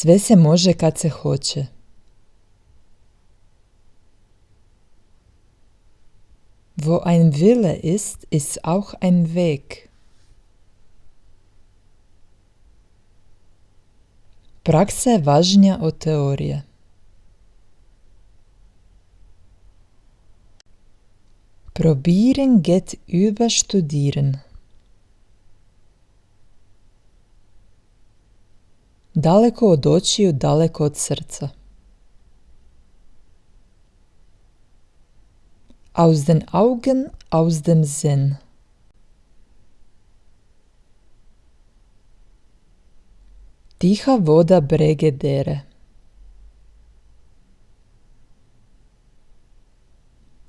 Sve se može kad se hoće. Wo ein Wille ist, ist auch ein Weg. Praksa je važnija od teorije. Probieren geht über studieren. Daleko od očiju, daleko od srca. Aus den Augen, aus dem Sinn. Tiha voda brege dere.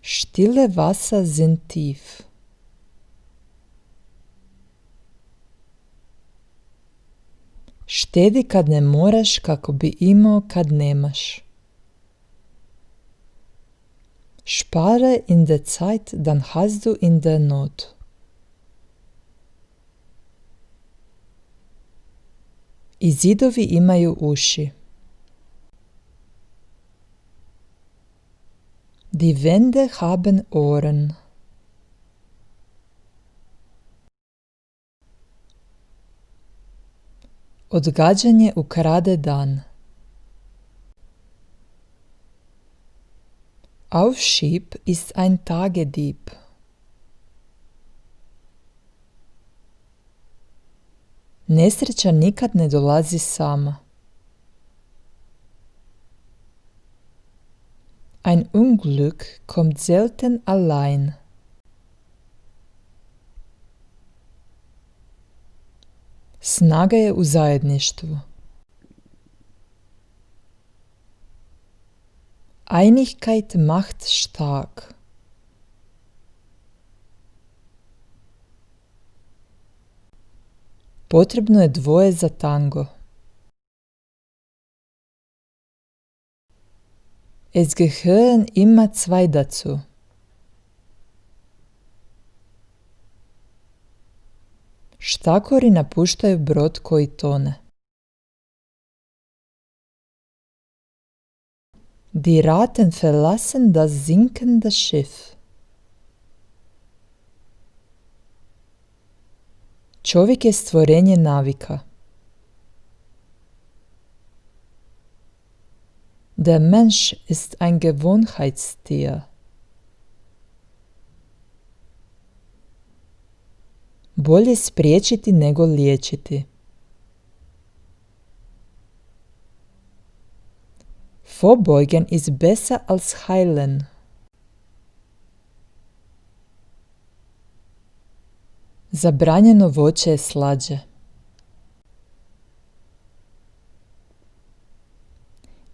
Stille Wasser sind tief. Štedi kad ne moraš kako bi imao kad nemaš. Spare in der Zeit, dann hast du in der Not. I zidovi imaju uši. Die Wände haben Ohren. Odgađanje ukrade dan. Aufschieb ist ein Tagedieb. Nesreća nikad ne dolazi sama. Ein Unglück kommt selten allein. Snaga je u zajedništvu. Einigkeit macht stark. Potrebno je dvoje za tango. Es gehören immer zwei dazu. Štakori napuštaju brod koji tone. Die Ratten verlassen das sinkende Schiff. Čovjek je stvorenje navika. Der Mensch ist ein Gewohnheitstier. Bolje spriječiti nego liječiti. Vorbeugen ist besser als heilen. Zabranjeno voće je slađe.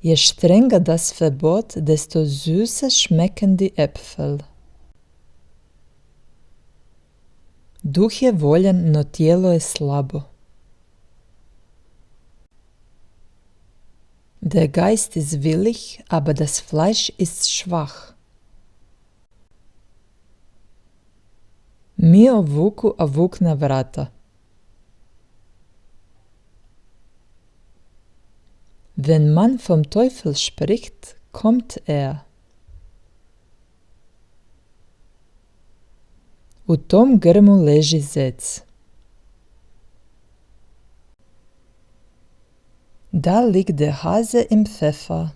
Je strenger das Verbot, desto süßer schmecken die Äpfel. Duh je voljan, no tijelo je slabo. Der Geist ist willig, aber das Fleisch ist schwach. Mio vuku, a vuk na vrata. Wenn man vom Teufel spricht, kommt er. U tom grmu leži zec. Da liegt der Hase im Pfeffer.